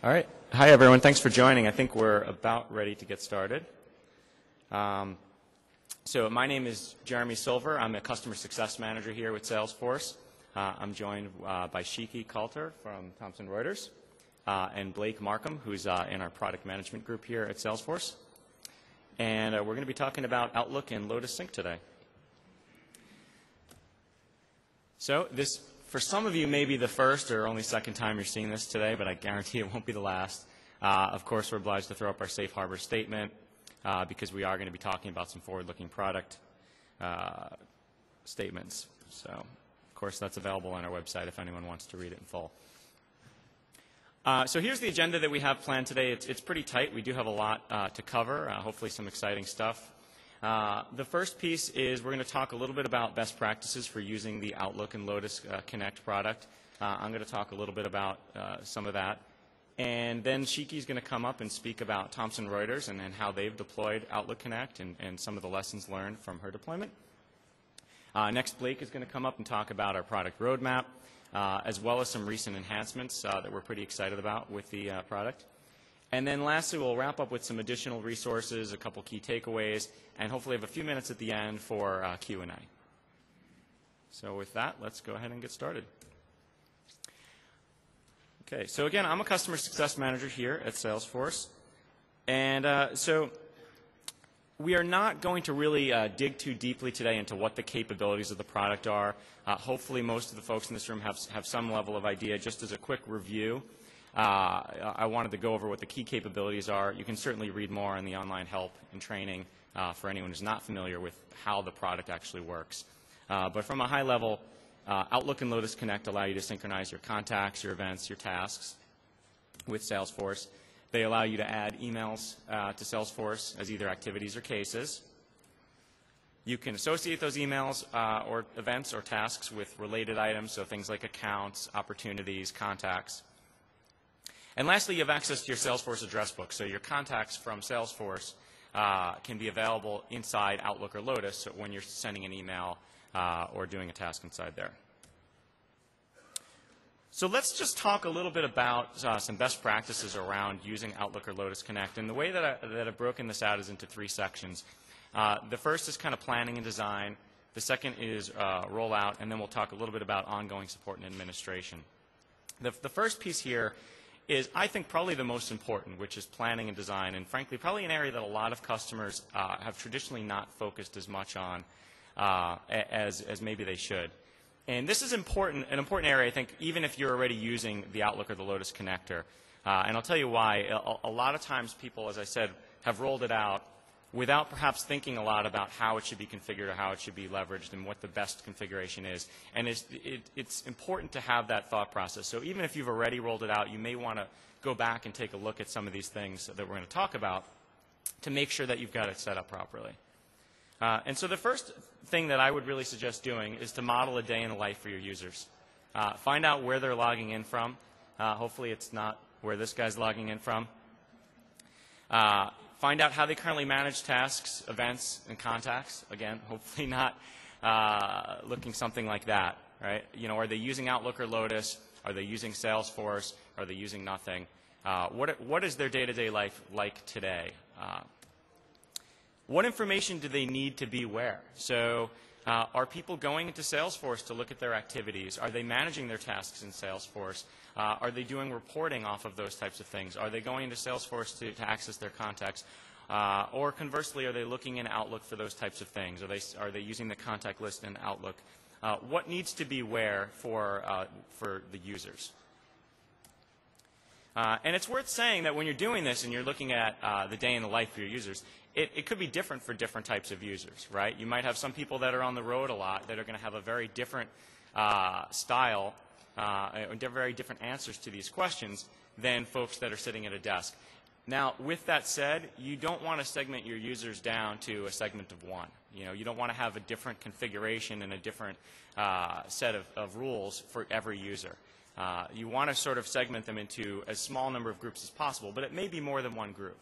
All right. Hi, everyone. Thanks for joining. I think we're about ready to get started. So my name is Jeremy Silver. I'm a Customer Success Manager here with Salesforce. I'm joined by Shiki Coulter from Thomson Reuters and Blake Markham, who's in our product management group here at Salesforce. And we're going to be talking about Outlook and Lotus Sync today. So this, for some of you, may be the first or only second time you're seeing this today, but I guarantee it won't be the last. Of course, we're obliged to throw up our safe harbor statement because we are going to be talking about some forward-looking product statements. So, of course, that's available on our website if anyone wants to read it in full. So here's the agenda that we have planned today. It's pretty tight. We do have a lot to cover, hopefully some exciting stuff. The first piece is we're going to talk a little bit about best practices for using the Outlook and Lotus Connect product. I'm going to talk a little bit about some of that. And then Shiki's going to come up and speak about Thomson Reuters and how they've deployed Outlook Connect and some of the lessons learned from her deployment. Next, Blake is going to come up and talk about our product roadmap, as well as some recent enhancements that we're pretty excited about with the product. And then lastly, we'll wrap up with some additional resources, a couple key takeaways, and hopefully have a few minutes at the end for Q&A. So with that, let's go ahead and get started. Okay, so again, I'm a Customer Success Manager here at Salesforce. And so we are not going to really dig too deeply today into what the capabilities of the product are. Hopefully most of the folks in this room have some level of idea. Just as a quick review, I wanted to go over what the key capabilities are. You can certainly read more on the online help and training for anyone who's not familiar with how the product actually works. But from a high level, Outlook and Lotus Connect allow you to synchronize your contacts, your events, your tasks with Salesforce. They allow you to add emails to Salesforce as either activities or cases. You can associate those emails or events or tasks with related items, so things like accounts, opportunities, contacts. And lastly, you have access to your Salesforce address book. So your contacts from Salesforce can be available inside Outlook or Lotus when you're sending an email or doing a task inside there. So let's just talk a little bit about some best practices around using Outlook or Lotus Connect. And the way that I've broken this out is into three sections. The first is kind of planning and design. The second is rollout. And then we'll talk a little bit about ongoing support and administration. The first piece here is, I think, probably the most important, which is planning and design, and frankly, probably an area that a lot of customers have traditionally not focused as much on as maybe they should. And this is an important area, I think, even if you're already using the Outlook or the Lotus connector. And I'll tell you why. A lot of times people, as I said, have rolled it out without perhaps thinking a lot about how it should be configured or how it should be leveraged and what the best configuration is. And it's important to have that thought process. So even if you've already rolled it out, you may want to go back and take a look at some of these things that we're going to talk about to make sure that you've got it set up properly. And so the first thing that I would really suggest doing is to model a day in the life for your users. Find out where they're logging in from. Hopefully it's not where this guy's logging in from. Find out how they currently manage tasks, events, and contacts. Again, hopefully not looking something like that, right? You know, are they using Outlook or Lotus? Are they using Salesforce? Are they using nothing? What is their day-to-day life like today? What information do they need to be where? So are people going into Salesforce to look at their activities? Are they managing their tasks in Salesforce? Are they doing reporting off of those types of things? Are they going into Salesforce to access their contacts? Or conversely, are they looking in Outlook for those types of things? Are they using the contact list in Outlook? What needs to be where for the users? And it's worth saying that when you're doing this and you're looking at the day in the life for your users, it could be different for different types of users, right? You might have some people that are on the road a lot that are going to have a very different style, very different answers to these questions than folks that are sitting at a desk. Now, with that said, you don't want to segment your users down to a segment of one. You know, you don't want to have a different configuration and a different set of rules for every user. You want to sort of segment them into as small number of groups as possible, but it may be more than one group.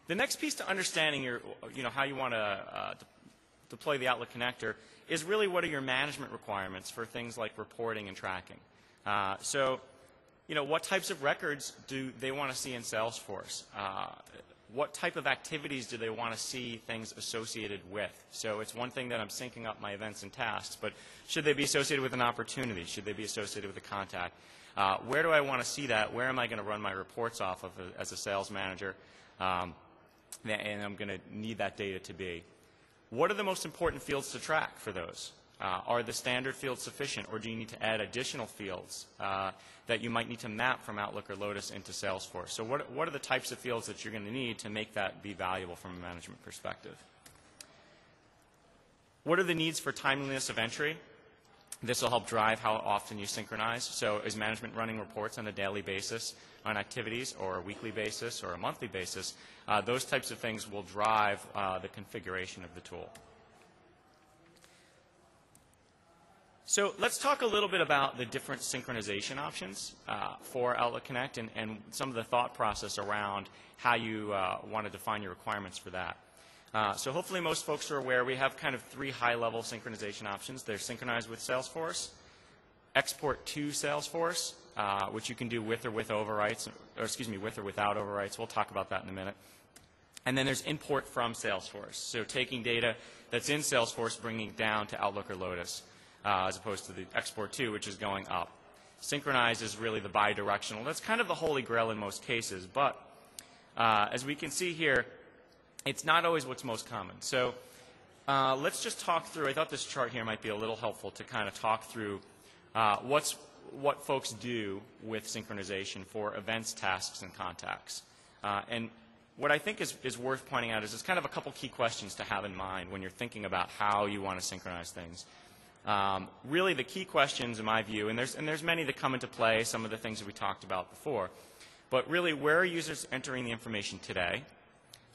The next piece to understanding how you want to deploy the Outlook connector is really what are your management requirements for things like reporting and tracking. So what types of records do they want to see in Salesforce? What type of activities do they want to see things associated with? So it's one thing that I'm syncing up my events and tasks, but should they be associated with an opportunity? Should they be associated with a contact? Where do I want to see that? Where am I going to run my reports off of as a sales manager? And I'm going to need that data to be. What are the most important fields to track for those? Are the standard fields sufficient, or do you need to add additional fields that you might need to map from Outlook or Lotus into Salesforce? So what are the types of fields that you're going to need to make that be valuable from a management perspective? What are the needs for timeliness of entry? This will help drive how often you synchronize. So is management running reports on a daily basis on activities, or a weekly basis, or a monthly basis? Those types of things will drive the configuration of the tool. So let's talk a little bit about the different synchronization options for Outlook Connect and some of the thought process around how you want to define your requirements for that. So hopefully most folks are aware we have kind of 3 high-level synchronization options. They're synchronized with Salesforce, export to Salesforce, which you can do with or without overwrites. We'll talk about that in a minute. And then there's import from Salesforce. So taking data that's in Salesforce, bringing it down to Outlook or Lotus, as opposed to the export to, which is going up. Synchronize is really the bidirectional. That's kind of the holy grail in most cases. But as we can see here, it's not always what's most common. So let's just talk through. I thought this chart here might be a little helpful to kind of talk through what folks do with synchronization for events, tasks, and contacts. And what I think is worth pointing out is there's kind of a couple key questions to have in mind when you're thinking about how you want to synchronize things. Really the key questions in my view, and there's many that come into play, some of the things that we talked about before, but really where are users entering the information today?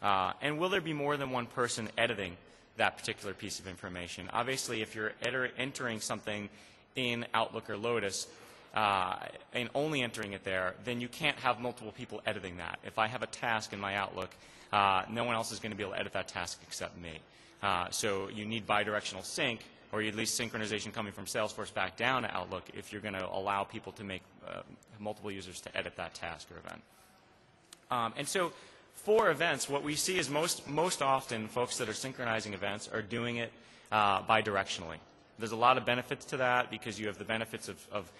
And will there be more than one person editing that particular piece of information? Obviously, if you're entering something in Outlook or Lotus and only entering it there, then you can't have multiple people editing that. If I have a task in my Outlook, no one else is going to be able to edit that task except me. So you need bidirectional sync, or at least synchronization coming from Salesforce back down to Outlook if you're going to allow people to make multiple users to edit that task or event. And so for events, what we see is most often folks that are synchronizing events are doing it bidirectionally. There's a lot of benefits to that because you have the benefits of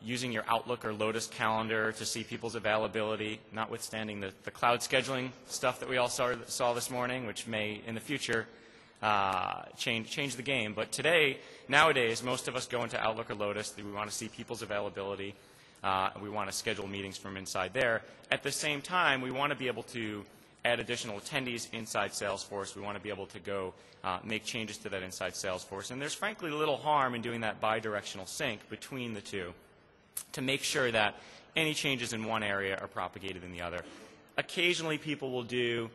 using your Outlook or Lotus calendar to see people's availability, notwithstanding the cloud scheduling stuff that we all saw this morning, which may in the future change the game. But nowadays, most of us go into Outlook or Lotus. We want to see people's availability. We want to schedule meetings from inside there. At the same time, we want to be able to add additional attendees inside Salesforce. We want to be able to go make changes to that inside Salesforce. And there's frankly little harm in doing that bidirectional sync between the two to make sure that any changes in one area are propagated in the other. Occasionally, people will do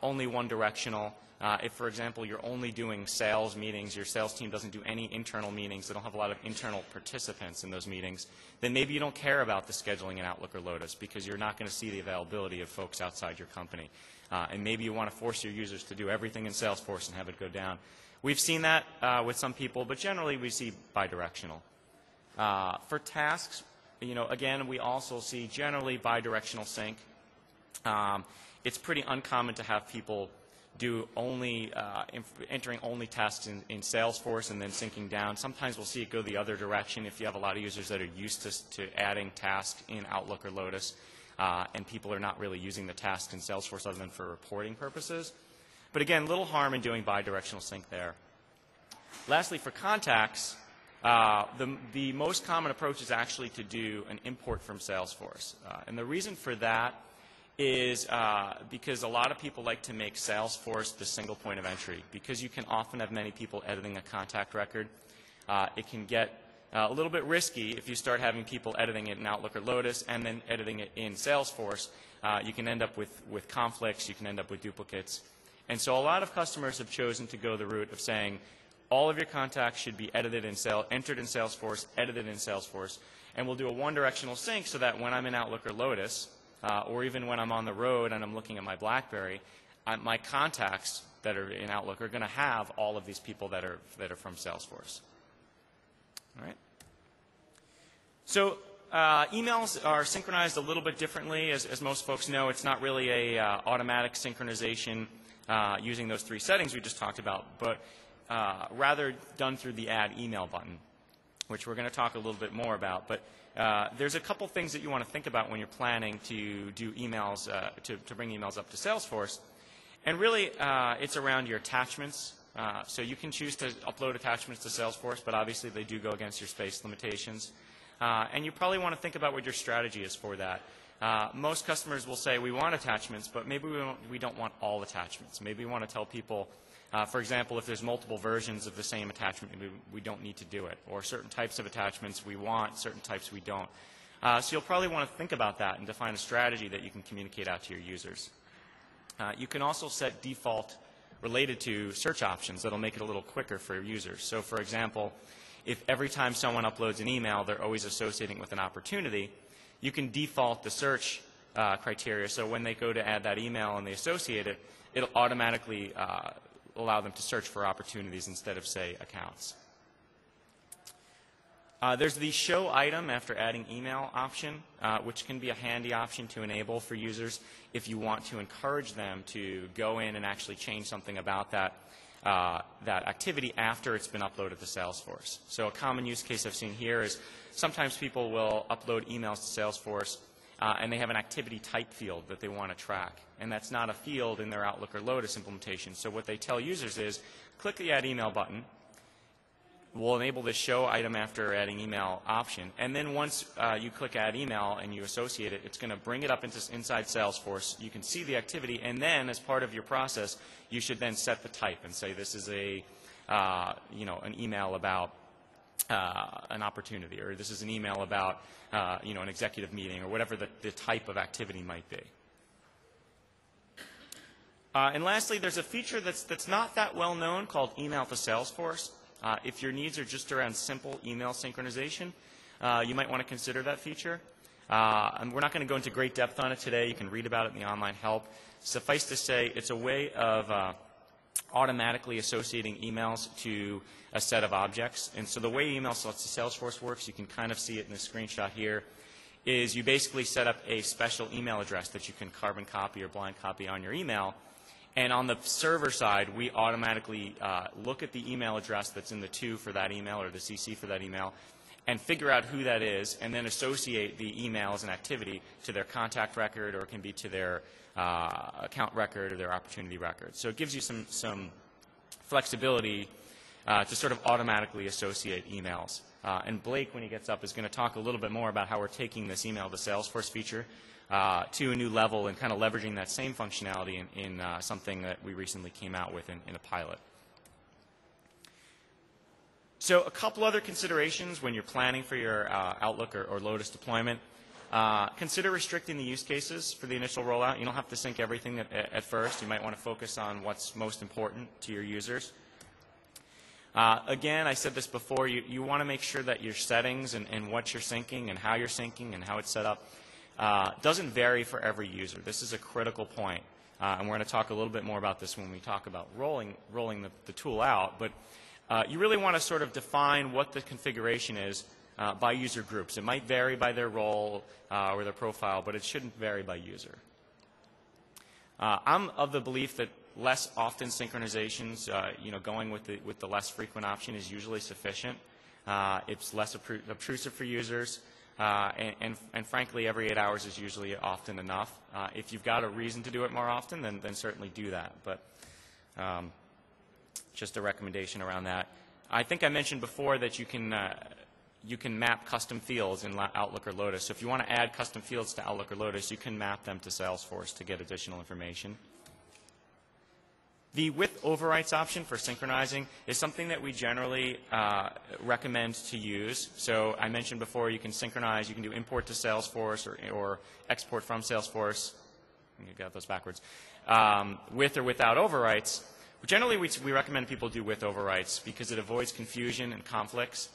only one directional. If, for example, you're only doing sales meetings, your sales team doesn't do any internal meetings, they don't have a lot of internal participants in those meetings, then maybe you don't care about the scheduling in Outlook or Lotus because you're not going to see the availability of folks outside your company. And maybe you want to force your users to do everything in Salesforce and have it go down. We've seen that with some people, but generally we see bidirectional. For tasks, again, we also see generally bidirectional sync. It's pretty uncommon to have people do entering only tasks in Salesforce and then syncing down. Sometimes we'll see it go the other direction if you have a lot of users that are used to adding tasks in Outlook or Lotus and people are not really using the tasks in Salesforce other than for reporting purposes. But again, little harm in doing bidirectional sync there. Lastly, for contacts, the most common approach is actually to do an import from Salesforce. And the reason for that is because a lot of people like to make Salesforce the single point of entry. Because you can often have many people editing a contact record, it can get a little bit risky if you start having people editing it in Outlook or Lotus and then editing it in Salesforce. You can end up with conflicts, you can end up with duplicates. And so a lot of customers have chosen to go the route of saying all of your contacts should be entered in Salesforce, edited in Salesforce, and we'll do a one-directional sync so that when I'm in Outlook or Lotus, or even when I'm on the road and I'm looking at my BlackBerry, my contacts that are in Outlook are going to have all of these people that are from Salesforce. All right. So emails are synchronized a little bit differently. As most folks know, it's not really a automatic synchronization using those three settings we just talked about, but rather done through the Add Email button, which we're going to talk a little bit more about. But there's a couple things that you want to think about when you're planning to do emails, to bring emails up to Salesforce. And really, it's around your attachments. So you can choose to upload attachments to Salesforce, but obviously they do go against your space limitations. And you probably want to think about what your strategy is for that. Most customers will say, we want attachments, but maybe we don't want all attachments. Maybe we want to tell people, for example, if there's multiple versions of the same attachment, maybe we don't need to do it. Or certain types of attachments we want, certain types we don't. So you'll probably want to think about that and define a strategy that you can communicate out to your users. You can also set default related to search options that'll make it a little quicker for your users. So for example, if every time someone uploads an email, they're always associating with an opportunity, you can default the search criteria. So when they go to add that email and they associate it, it'll automatically allow them to search for opportunities instead of, say, accounts. There's the show item after adding email option, which can be a handy option to enable for users if you want to encourage them to go in and actually change something about that activity after it's been uploaded to Salesforce. So a common use case I've seen here is sometimes people will upload emails to Salesforce and they have an activity type field that they want to track. And that's not a field in their Outlook or Lotus implementation. So what they tell users is, click the Add Email button. We'll enable this show item after adding email option. And then once you click Add Email and you associate it, it's going to bring it up inside Salesforce. You can see the activity, and then as part of your process, you should then set the type and say this is a, an email about an opportunity, or this is an email about an executive meeting, or whatever the type of activity might be. And lastly, there's a feature that's not that well known called Email to Salesforce. If your needs are just around simple email synchronization, you might want to consider that feature. And we're not going to go into great depth on it today. You can read about it in the online help. Suffice to say, it's a way of automatically associating emails to a set of objects. And so the way email to Salesforce works, you can kind of see it in the screenshot here, is you basically set up a special email address that you can carbon copy or blind copy on your email. And on the server side, we automatically look at the email address that's in the to for that email or the CC for that email and figure out who that is and then associate the email as an activity to their contact record, or it can be to their account record or their opportunity record. So it gives you some flexibility to sort of automatically associate emails. And Blake, when he gets up, is going to talk a little bit more about how we're taking this email to Salesforce feature to a new level and kind of leveraging that same functionality in something that we recently came out with in a pilot. So a couple other considerations when you're planning for your Outlook or Lotus deployment. Consider restricting the use cases for the initial rollout. You don't have to sync everything at first. You might want to focus on what's most important to your users. Again, I said this before, you want to make sure that your settings and what you're syncing and how it's set up doesn't vary for every user. This is a critical point, and we're going to talk a little bit more about this when we talk about rolling the tool out. But you really want to sort of define what the configuration is by user groups. It might vary by their role or their profile, but it shouldn't vary by user. I'm of the belief that less often synchronizations, going with the less frequent option is usually sufficient. It's less obtrusive for users. And frankly, every 8 hours is usually often enough. If you've got a reason to do it more often, then certainly do that. But just a recommendation around that. I think I mentioned before that you can map custom fields in Outlook or Lotus. So if you want to add custom fields to Outlook or Lotus, you can map them to Salesforce to get additional information. The with overwrites option for synchronizing is something that we generally recommend to use. So I mentioned before, you can synchronize, you can do import to Salesforce or export from Salesforce. I got those backwards. With or without overwrites. Generally, we recommend people do with overwrites because it avoids confusion and conflicts.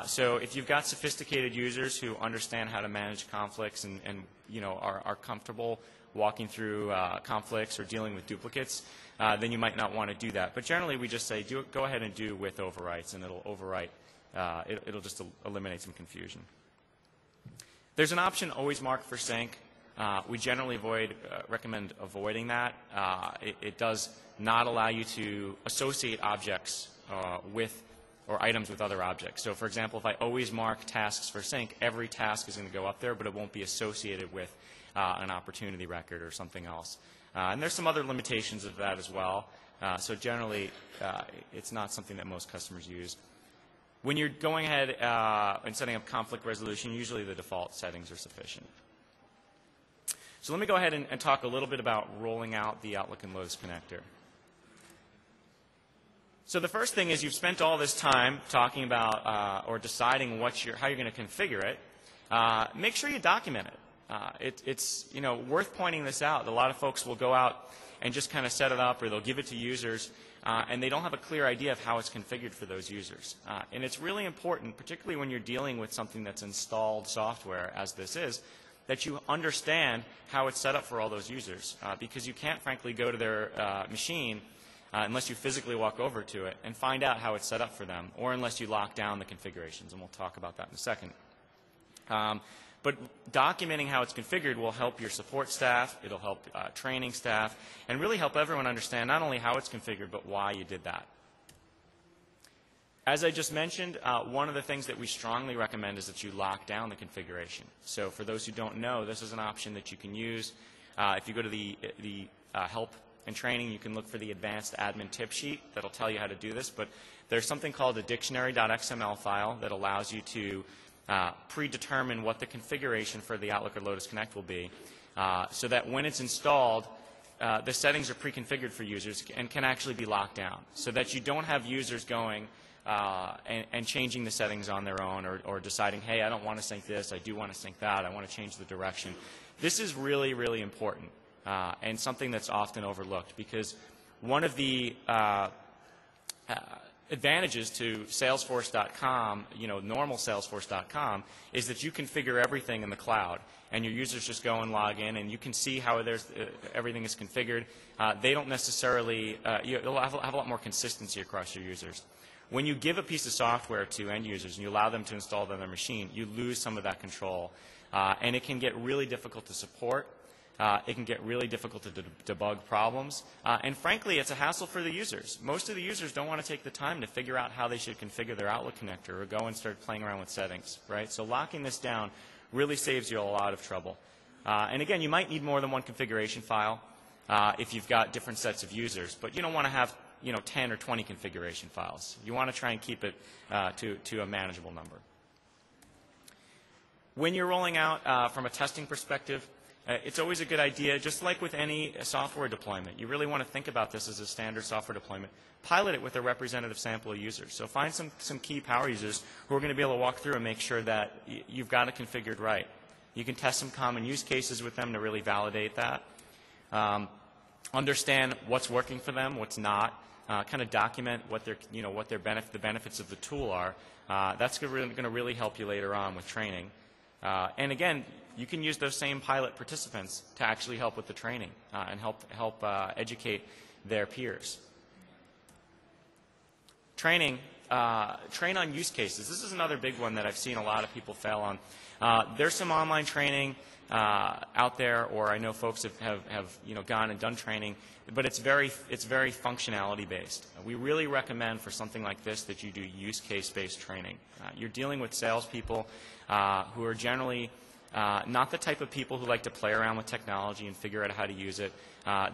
So if you've got sophisticated users who understand how to manage conflicts and are comfortable walking through conflicts or dealing with duplicates, then you might not want to do that. But generally, we just say go ahead and do with overwrites, and it'll overwrite. It'll just eliminate some confusion. There's an option, always mark for sync. We generally recommend avoiding that. It does not allow you to associate objects with or items with other objects. So for example, if I always mark tasks for sync, every task is going to go up there, but it won't be associated with an opportunity record or something else. And there's some other limitations of that as well. So generally, it's not something that most customers use. When you're going ahead and setting up conflict resolution, usually the default settings are sufficient. So let me go ahead and talk a little bit about rolling out the Outlook and Lotus connector. So the first thing is you've spent all this time talking about or deciding how you're going to configure it. Make sure you document it. It's worth pointing this out. A lot of folks will go out and just kind of set it up, or they'll give it to users, and they don't have a clear idea of how it's configured for those users. And it's really important, particularly when you're dealing with something that's installed software, as this is, that you understand how it's set up for all those users, because you can't, frankly, go to their machine unless you physically walk over to it and find out how it's set up for them, or unless you lock down the configurations, and we'll talk about that in a second. But documenting how it's configured will help your support staff, it'll help training staff, and really help everyone understand not only how it's configured, but why you did that. As I just mentioned, one of the things that we strongly recommend is that you lock down the configuration. So for those who don't know, this is an option that you can use. If you go to the help and training, you can look for the advanced admin tip sheet that'll tell you how to do this. But there's something called a dictionary.xml file that allows you to predetermine what the configuration for the Outlook or Lotus Connect will be, so that when it's installed, the settings are pre-configured for users and can actually be locked down, so that you don't have users going and changing the settings on their own, or deciding, hey, I don't want to sync this, I do want to sync that, I want to change the direction. This is really, really important, and something that's often overlooked, because one of the advantages to Salesforce.com, normal Salesforce.com, is that you configure everything in the cloud, and your users just go and log in, and you can see how everything is configured. They don't necessarily, you'll have a lot more consistency across your users. When you give a piece of software to end users and you allow them to install it on their machine, you lose some of that control, and it can get really difficult to support. It can get really difficult to debug problems. And frankly, it's a hassle for the users. Most of the users don't want to take the time to figure out how they should configure their Outlook connector or go and start playing around with settings, right? So locking this down really saves you a lot of trouble. And again, you might need more than one configuration file if you've got different sets of users, but you don't want to have 10 or 20 configuration files. You want to try and keep it to a manageable number. When you're rolling out from a testing perspective, it's always a good idea, just like with any software deployment. You really want to think about this as a standard software deployment. Pilot it with a representative sample of users. So find some key power users who are going to be able to walk through and make sure that you've got it configured right. You can test some common use cases with them to really validate that. Understand what's working for them, what's not. Kind of document what the benefits of the tool are. That's going to really help you later on with training. And again, you can use those same pilot participants to actually help with the training and help educate their peers. Train on use cases. This is another big one that I've seen a lot of people fail on. There's some online training out there, or I know folks have gone and done training, but it's very functionality based. We really recommend for something like this that you do use case based training. You're dealing with salespeople who are generally not the type of people who like to play around with technology and figure out how to use it.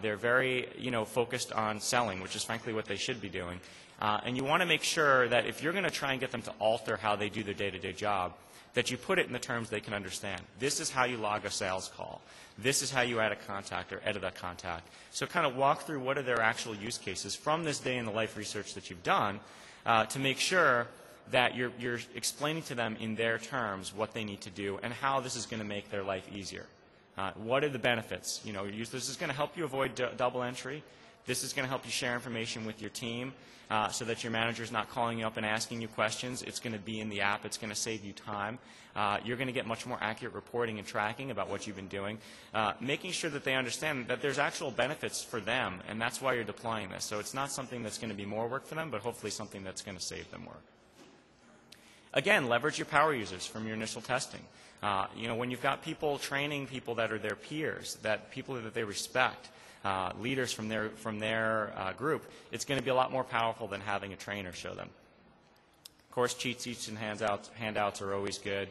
They're very focused on selling, which is frankly what they should be doing. And you want to make sure that if you're going to try and get them to alter how they do their day-to-day job, that you put it in the terms they can understand. This is how you log a sales call. This is how you add a contact or edit a contact. So kind of walk through what are their actual use cases from this day in the life research that you've done to make sure that you're explaining to them in their terms what they need to do and how this is going to make their life easier. What are the benefits? This is going to help you avoid double entry. This is going to help you share information with your team so that your manager is not calling you up and asking you questions. It's going to be in the app. It's going to save you time. You're going to get much more accurate reporting and tracking about what you've been doing, making sure that they understand that there's actual benefits for them, and that's why you're deploying this. So it's not something that's going to be more work for them, but hopefully something that's going to save them work. Again, leverage your power users from your initial testing. When you've got people training people that are their peers, people that they respect, leaders from their group, it's going to be a lot more powerful than having a trainer show them. Of course, cheat sheets and handouts are always good.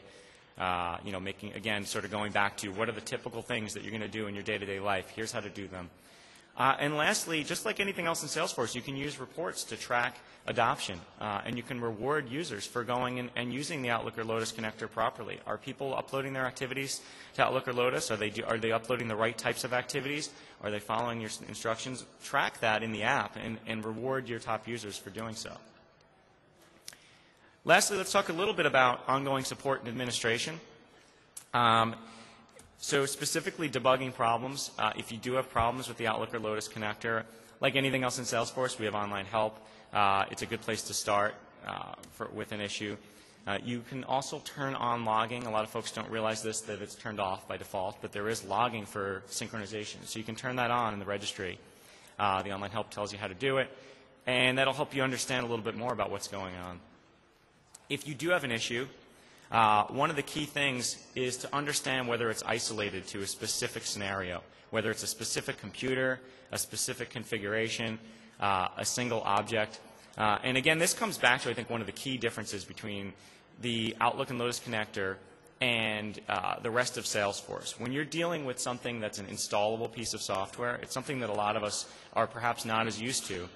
Again, sort of going back to what are the typical things that you're going to do in your day-to-day life. Here's how to do them. And lastly, just like anything else in Salesforce, you can use reports to track adoption, and you can reward users for going and using the Outlook or Lotus connector properly. Are people uploading their activities to Outlook or Lotus? Are they uploading the right types of activities? Are they following your instructions? Track that in the app and reward your top users for doing so. Lastly, let's talk a little bit about ongoing support and administration. So specifically debugging problems. If you do have problems with the Outlook or Lotus connector, like anything else in Salesforce, we have online help. It's a good place to start with an issue. You can also turn on logging. A lot of folks don't realize this, that it's turned off by default, but there is logging for synchronization. So you can turn that on in the registry. The online help tells you how to do it, and that'll help you understand a little bit more about what's going on. If you do have an issue, one of the key things is to understand whether it's isolated to a specific scenario, whether it's a specific computer, a specific configuration, a single object. And again, this comes back to, I think, one of the key differences between the Outlook and Lotus connector and the rest of Salesforce. When you're dealing with something that's an installable piece of software, it's something that a lot of us are perhaps not as used to.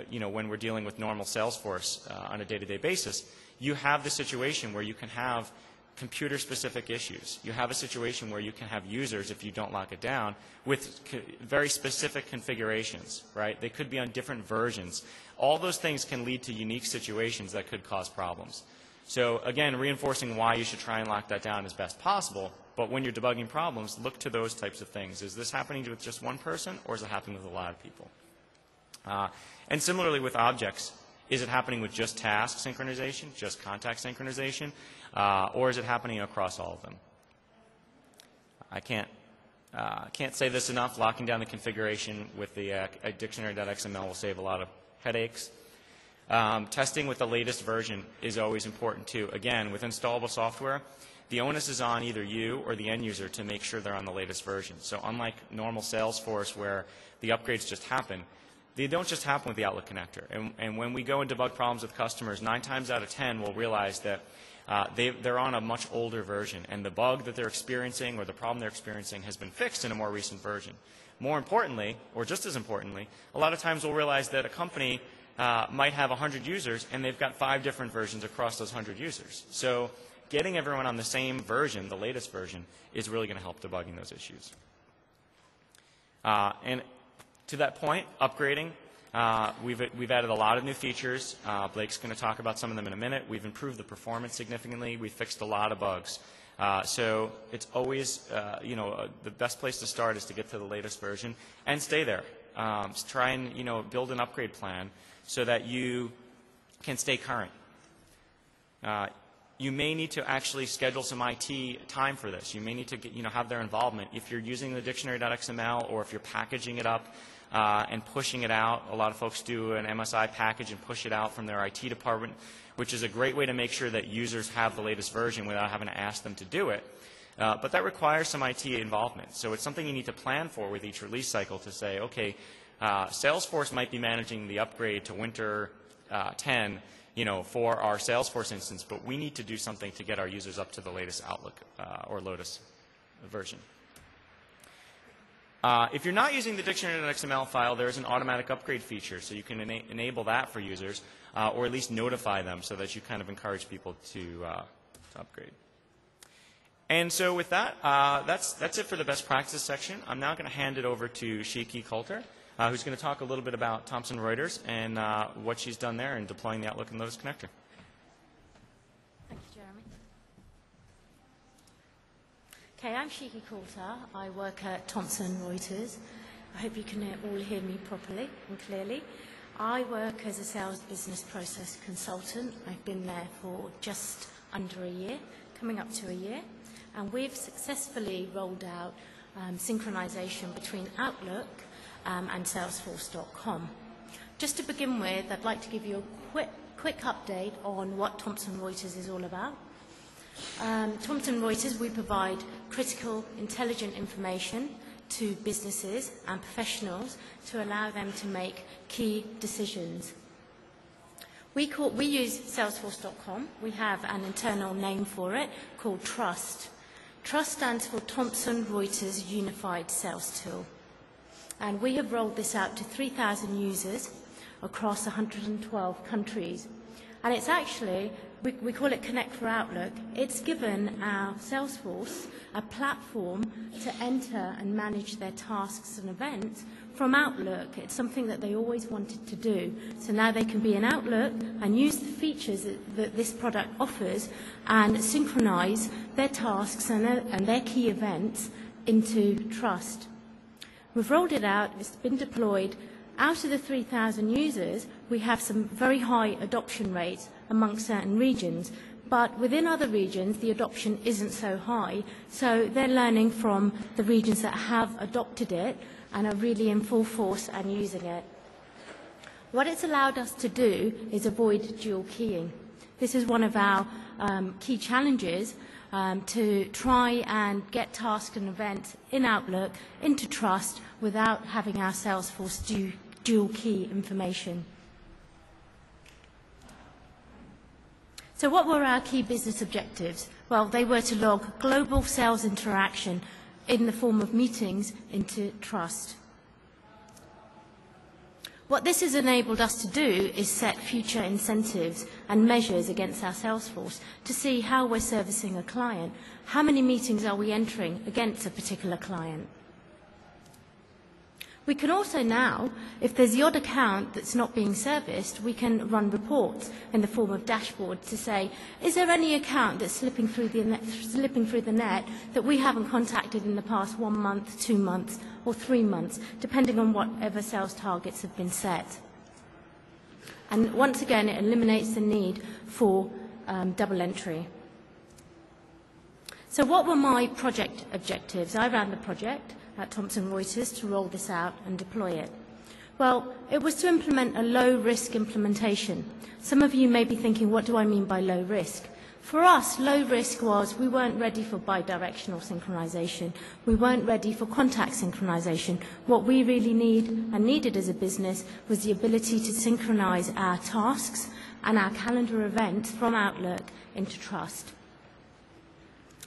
When we're dealing with normal Salesforce on a day-to-day basis, you have the situation where you can have computer-specific issues. You have a situation where you can have users, if you don't lock it down, with very specific configurations, right? They could be on different versions. All those things can lead to unique situations that could cause problems. So again, reinforcing why you should try and lock that down as best possible. But when you're debugging problems, look to those types of things. Is this happening with just one person, or is it happening with a lot of people? And similarly with objects, is it happening with just task synchronization, just contact synchronization, or is it happening across all of them? I can't say this enough. Locking down the configuration with the dictionary.xml will save a lot of headaches. Testing with the latest version is always important too. Again, with installable software, the onus is on either you or the end user to make sure they're on the latest version. So unlike normal Salesforce where the upgrades just happen, they don't just happen with the Outlook connector. And when we go and debug problems with customers, 9 times out of 10 we'll realize that they're on a much older version, and the bug that they're experiencing or the problem they're experiencing has been fixed in a more recent version. More importantly, or just as importantly, a lot of times we'll realize that a company might have 100 users and they've got 5 different versions across those 100 users. So getting everyone on the same version, the latest version, is really going to help debugging those issues. And to that point, upgrading, we've added a lot of new features. Blake's going to talk about some of them in a minute. We've improved the performance significantly. We've fixed a lot of bugs. So it's always, the best place to start is to get to the latest version and stay there. Try and, build an upgrade plan so that you can stay current. You may need to actually schedule some IT time for this. You may need to have their involvement. If you're using the dictionary.xml or if you're packaging it up and pushing it out, a lot of folks do an MSI package and push it out from their IT department, which is a great way to make sure that users have the latest version without having to ask them to do it. But that requires some IT involvement. So it's something you need to plan for with each release cycle to say, okay, Salesforce might be managing the upgrade to Winter 10 for our Salesforce instance, but we need to do something to get our users up to the latest Outlook or Lotus version. If you're not using the dictionary.xml file, there is an automatic upgrade feature, so you can enable that for users, or at least notify them so that you kind of encourage people to upgrade. And so with that, that's it for the best practices section. I'm now going to hand it over to Shiki Coulter, who's going to talk a little bit about Thomson Reuters and what she's done there in deploying the Outlook and Lotus connector. Thank you, Jeremy. Okay, I'm Shiki Coulter. I work at Thomson Reuters. I hope you can all hear me properly and clearly. I work as a sales business process consultant. I've been there for just under a year, coming up to a year. And we've successfully rolled out synchronization between Outlook and Salesforce.com. Just to begin with, I'd like to give you a quick quick update on what Thomson Reuters is all about. Thomson Reuters, we provide critical, intelligent information to businesses and professionals to allow them to make key decisions. We use Salesforce.com. We have an internal name for it called Trust. Trust stands for Thomson Reuters Unified Sales Tool. And we have rolled this out to 3,000 users across 112 countries. And it's actually, we call it Connect for Outlook. It's given our Salesforce a platform to enter and manage their tasks and events from Outlook. It's something that they always wanted to do. So now they can be in Outlook and use the features that this product offers and synchronize their tasks and their key events into Trust. We've rolled it out, it's been deployed. Out of the 3,000 users, we have some very high adoption rates among certain regions, but within other regions, the adoption isn't so high. So they're learning from the regions that have adopted it and are really in full force and using it. What it's allowed us to do is avoid dual keying. This is one of our key challenges, to try and get tasks and events in Outlook into Trust without having our Salesforce dual key information. So what were our key business objectives? Well, they were to log global sales interaction in the form of meetings into Trust. What this has enabled us to do is set future incentives and measures against our Salesforce to see how we're servicing a client. How many meetings are we entering against a particular client? We can also now, if there's the odd account that's not being serviced, we can run reports in the form of dashboards to say, is there any account that's slipping through the net that we haven't contacted in the past 1 month, 2 months, or 3 months, depending on whatever sales targets have been set. And once again, it eliminates the need for double entry. So what were my project objectives? I ran the project at Thomson Reuters to roll this out and deploy it. Well, it was to implement a low-risk implementation. Some of you may be thinking, what do I mean by low risk? For us, low risk was we weren't ready for bidirectional synchronization. We weren't ready for contact synchronization. What we really needed as a business was the ability to synchronize our tasks and our calendar events from Outlook into Trust.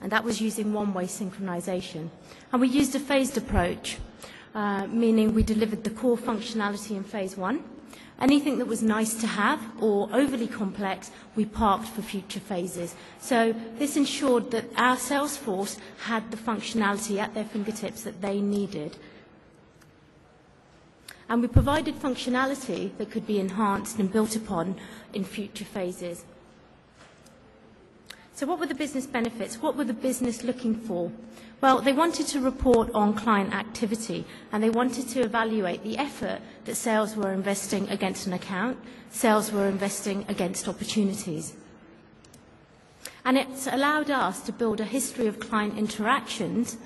And that was using one-way synchronization. And we used a phased approach, meaning we delivered the core functionality in phase 1. Anything that was nice to have or overly complex, we parked for future phases. So this ensured that our Salesforce had the functionality at their fingertips that they needed. And we provided functionality that could be enhanced and built upon in future phases. So what were the business benefits? What were the business looking for? Well, they wanted to report on client activity, and they wanted to evaluate the effort that sales were investing against an account, sales were investing against opportunities. And it's allowed us to build a history of client interactions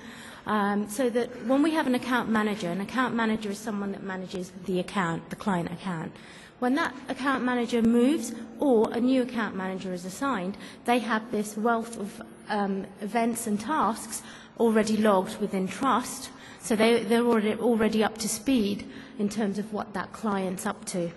so that when we have an account manager is someone that manages the account, the client account. When that account manager moves or a new account manager is assigned, they have this wealth of events and tasks already logged within Trust, so they're already up to speed in terms of what that client's up to.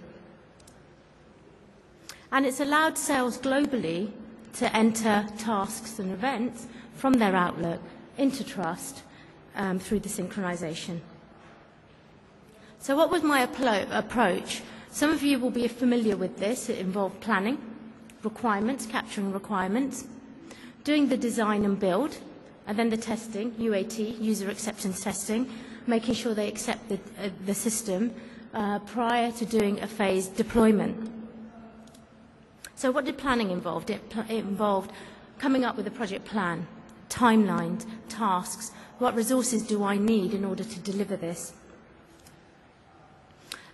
And it's allowed sales globally to enter tasks and events from their Outlook into Trust through the synchronization. So what was my approach? Some of you will be familiar with this. It involved planning, requirements, capturing requirements, doing the design and build, and then the testing, UAT, user acceptance testing, making sure they accept the system prior to doing a phased deployment. So what did planning involve? It involved coming up with a project plan, timelines, tasks, what resources do I need in order to deliver this?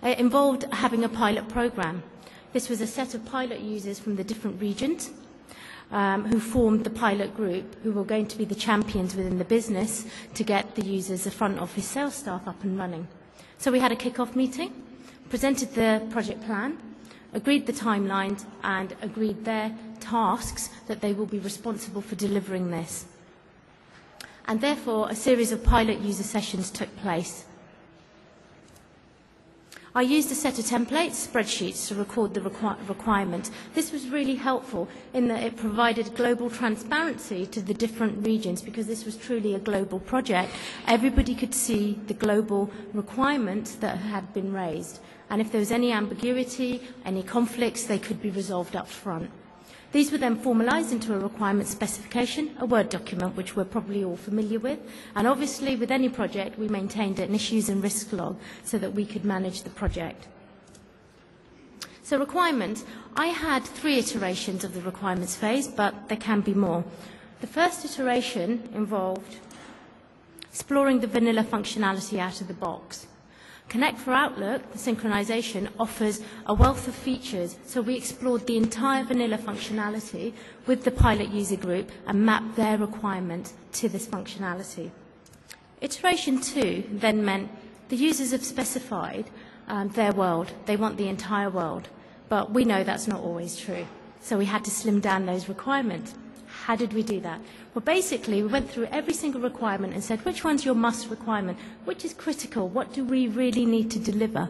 It involved having a pilot program. This was a set of pilot users from the different regions who formed the pilot group, who were going to be the champions within the business to get the users, the front office sales staff up and running. So we had a kick-off meeting, presented the project plan, agreed the timelines, and agreed their tasks that they will be responsible for delivering this. And therefore, a series of pilot user sessions took place. I used a set of templates, spreadsheets, to record the requirement. This was really helpful in that it provided global transparency to the different regions, because this was truly a global project. Everybody could see the global requirements that had been raised. And if there was any ambiguity, any conflicts, they could be resolved up front. These were then formalised into a requirement specification, a Word document, which we're probably all familiar with. And obviously, with any project, we maintained an issues and risk log so that we could manage the project. So requirements, I had 3 iterations of the requirements phase, but there can be more. The first iteration involved exploring the vanilla functionality out of the box. Connect for Outlook, the synchronization, offers a wealth of features, so we explored the entire vanilla functionality with the pilot user group and mapped their requirement to this functionality. Iteration 2 then meant the users have specified their world. They want the entire world, but we know that's not always true, so we had to slim down those requirements. How did we do that? Well, basically, we went through every single requirement and said, which one's your must requirement? Which is critical? What do we really need to deliver?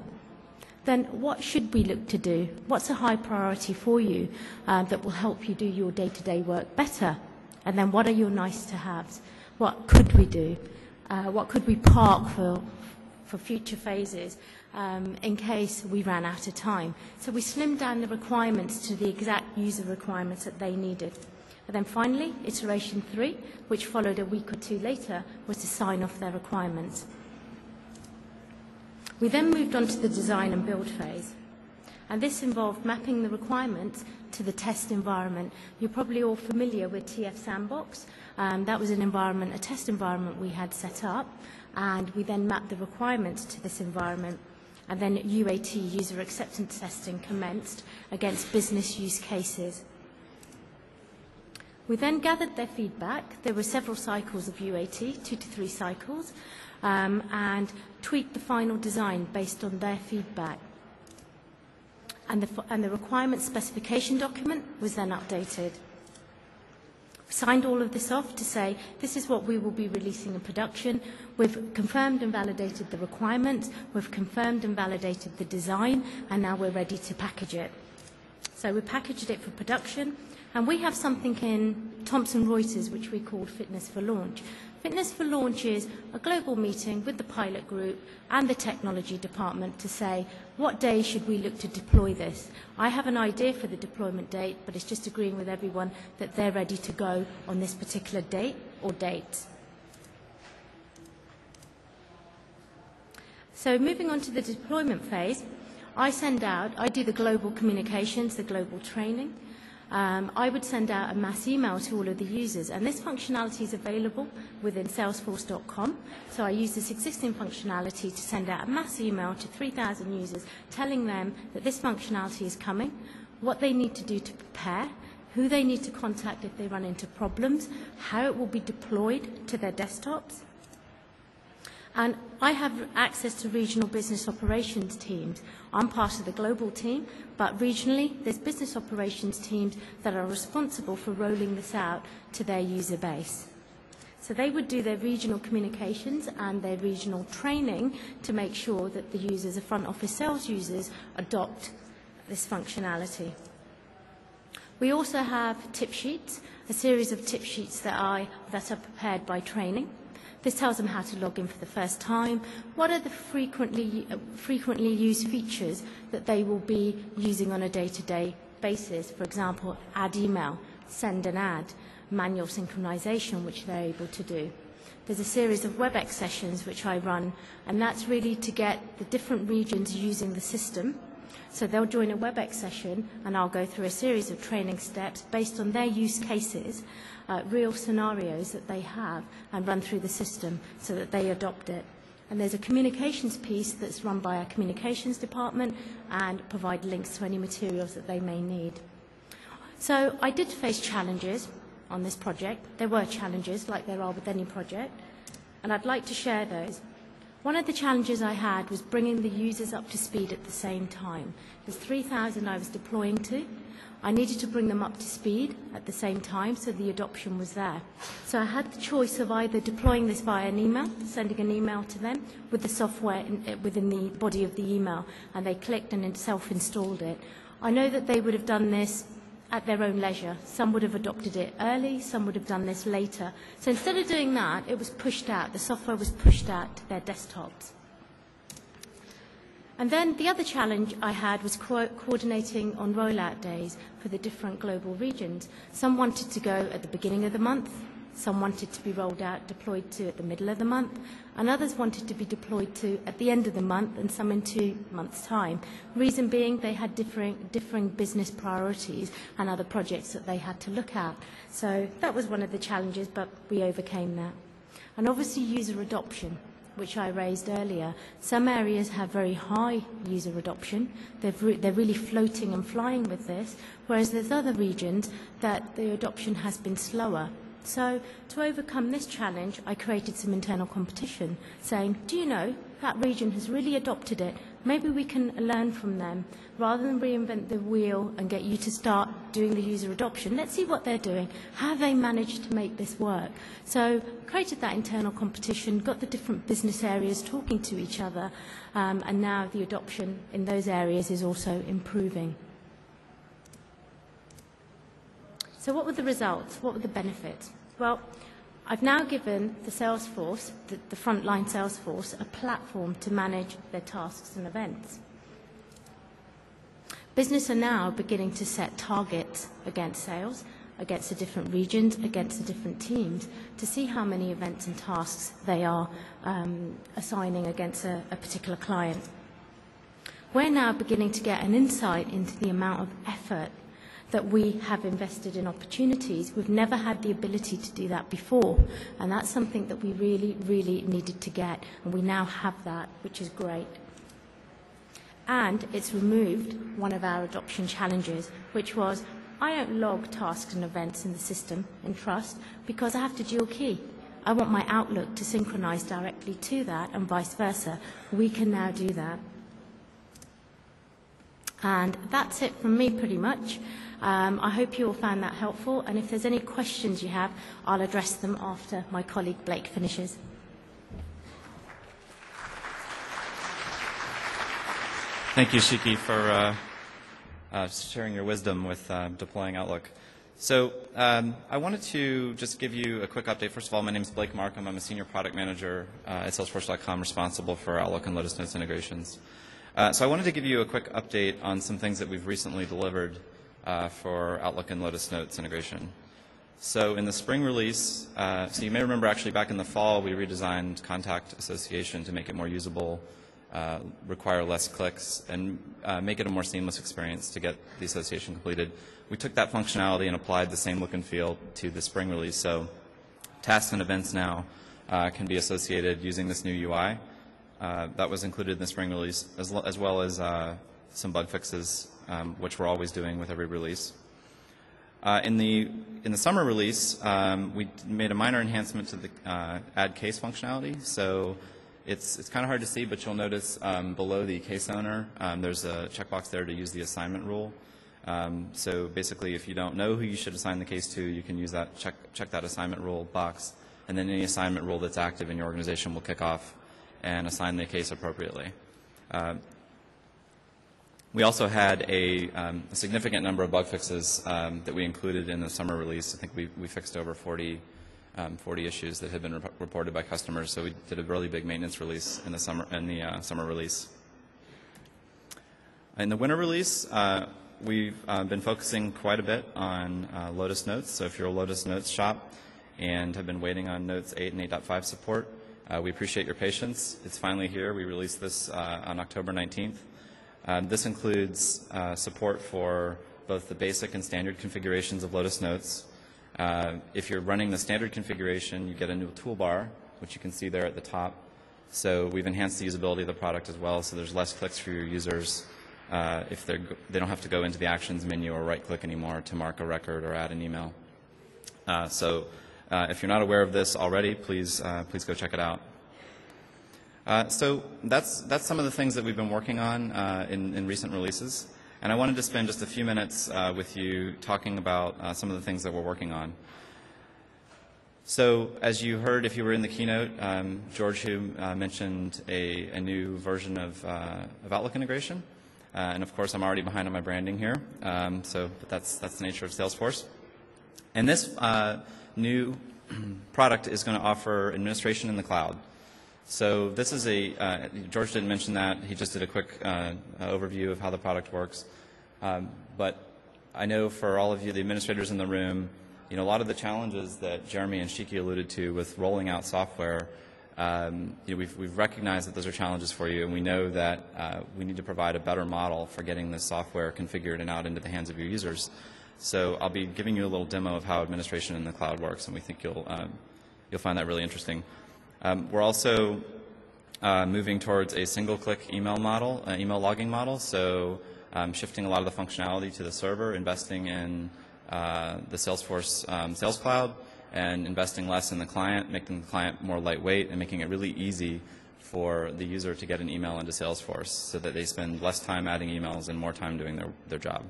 Then what should we look to do? What's a high priority for you that will help you do your day-to-day work better? And then what are your nice-to-haves? What could we do? What could we park for future phases in case we ran out of time? So we slimmed down the requirements to the exact user requirements that they needed. And then finally, iteration 3, which followed a week or 2 later, was to sign off their requirements. We then moved on to the design and build phase. And this involved mapping the requirements to the test environment. You're probably all familiar with TF Sandbox. That was an environment, a test environment we had set up. And we then mapped the requirements to this environment. And then UAT, user acceptance testing, commenced against business use cases. We then gathered their feedback. There were several cycles of UAT, 2 to 3 cycles, and tweaked the final design based on their feedback. And the requirement specification document was then updated. We signed all of this off to say, this is what we will be releasing in production. We've confirmed and validated the requirements, we've confirmed and validated the design, and now we're ready to package it. So we packaged it for production. And we have something in Thomson Reuters which we call Fitness for Launch. Fitness for Launch is a global meeting with the pilot group and the technology department to say, what day should we look to deploy this? I have an idea for the deployment date, but it's just agreeing with everyone that they're ready to go on this particular date or dates. So moving on to the deployment phase, I do the global communications, the global training. I would send out a mass email to all of the users, and this functionality is available within salesforce.com. So I use this existing functionality to send out a mass email to 3,000 users telling them that this functionality is coming, what they need to do to prepare, who they need to contact if they run into problems, how it will be deployed to their desktops. And I have access to regional business operations teams. I'm part of the global team, but regionally, there's business operations teams that are responsible for rolling this out to their user base. So they would do their regional communications and their regional training to make sure that the users, the front office sales users, adopt this functionality. We also have tip sheets, a series of tip sheets that are prepared by training. This tells them how to log in for the first time, what are the frequently used features that they will be using on a day-to-day basis. For example, add email, send an ad, manual synchronization, which they're able to do. There's a series of WebEx sessions which I run, and that's really to get the different regions using the system. So they'll join a WebEx session, and I'll go through a series of training steps based on their use cases, real scenarios that they have, and run through the system so that they adopt it. And there's a communications piece that's run by our communications department and provide links to any materials that they may need. So I did face challenges on this project. There were challenges, like there are with any project, and I'd like to share those. One of the challenges I had was bringing the users up to speed at the same time. There's 3,000 I was deploying to. I needed to bring them up to speed at the same time so the adoption was there. So I had the choice of either deploying this via an email, sending an email to them with the software within the body of the email, and they clicked and self-installed it. I know that they would have done this at their own leisure. Some would have adopted it early, some would have done this later. So instead of doing that, it was pushed out. The software was pushed out to their desktops. And then the other challenge I had was coordinating on rollout days for the different global regions. Some wanted to go at the beginning of the month, some wanted to be rolled out, deployed to at the middle of the month, and others wanted to be deployed to at the end of the month and some in 2 months' time. Reason being they had differing business priorities and other projects that they had to look at. So that was one of the challenges, but we overcame that. And obviously user adoption, which I raised earlier. Some areas have very high user adoption. They're really floating and flying with this, whereas there's other regions that the adoption has been slower. So to overcome this challenge, I created some internal competition, saying, do you know, that region has really adopted it. Maybe we can learn from them. Rather than reinvent the wheel and get you to start doing the user adoption, let's see what they're doing. How have they managed to make this work? So created that internal competition, got the different business areas talking to each other, and now the adoption in those areas is also improving. So what were the results? What were the benefits? Well, I've now given the sales force, the frontline sales force, a platform to manage their tasks and events. Business are now beginning to set targets against sales, against the different regions, against the different teams, to see how many events and tasks they are assigning against a particular client. We're now beginning to get an insight into the amount of effort that we have invested in opportunities. We've never had the ability to do that before, and that's something that we really, really needed to get, and we now have that, which is great. And it's removed one of our adoption challenges, which was, I don't log tasks and events in the system in Trust because I have to dual key. I want my Outlook to synchronize directly to that and vice versa. We can now do that. And that's it from me pretty much. I hope you all found that helpful, and if there's any questions you have, I'll address them after my colleague Blake finishes. Thank you, Shiki, for sharing your wisdom with deploying Outlook. So I wanted to just give you a quick update. First of all, my name is Blake Markham. I'm a senior product manager at Salesforce.com responsible for Outlook and Lotus Notes integrations. So I wanted to give you a quick update on some things that we've recently delivered for Outlook and Lotus Notes integration. So in the spring release, so you may remember actually back in the fall we redesigned Contact Association to make it more usable, require less clicks, and make it a more seamless experience to get the association completed. We took that functionality and applied the same look and feel to the spring release. So tasks and events now can be associated using this new UI. That was included in the spring release, as well as some bug fixes, which we're always doing with every release. In the summer release, we made a minor enhancement to the add case functionality. So it's kind of hard to see, but you'll notice below the case owner, there's a checkbox there to use the assignment rule. So basically, if you don't know who you should assign the case to, you can use that check that assignment rule box, and then any assignment rule that's active in your organization will kick off and assign the case appropriately. We also had a significant number of bug fixes that we included in the summer release. I think we fixed over 40 issues that had been reported by customers. So we did a really big maintenance release in the summer release. In the winter release, we've been focusing quite a bit on Lotus Notes. So if you're a Lotus Notes shop and have been waiting on Notes 8 and 8.5 support, we appreciate your patience. It's finally here. We released this on October 19th. This includes support for both the basic and standard configurations of Lotus Notes. If you're running the standard configuration, you get a new toolbar, which you can see there at the top. So we've enhanced the usability of the product as well, so there's less clicks for your users if they don't have to go into the Actions menu or right-click anymore to mark a record or add an email. So if you're not aware of this already, please go check it out. So that's some of the things that we've been working on in recent releases. And I wanted to spend just a few minutes with you talking about some of the things that we're working on. So as you heard, if you were in the keynote, George Hu mentioned a new version of Outlook integration. And of course, I'm already behind on my branding here. But that's the nature of Salesforce. And this new product is going to offer administration in the cloud. So this is George didn't mention that. He just did a quick overview of how the product works. But I know for all of you, the administrators in the room, a lot of the challenges that Jeremy and Shiki alluded to with rolling out software, we've recognized that those are challenges for you, and we know that we need to provide a better model for getting this software configured and out into the hands of your users. So I'll be giving you a little demo of how administration in the cloud works, and we think you'll find that really interesting. We're also moving towards a single-click email model, email logging model. So shifting a lot of the functionality to the server, investing in the Salesforce Sales Cloud, and investing less in the client, making the client more lightweight, and making it really easy for the user to get an email into Salesforce so that they spend less time adding emails and more time doing their job.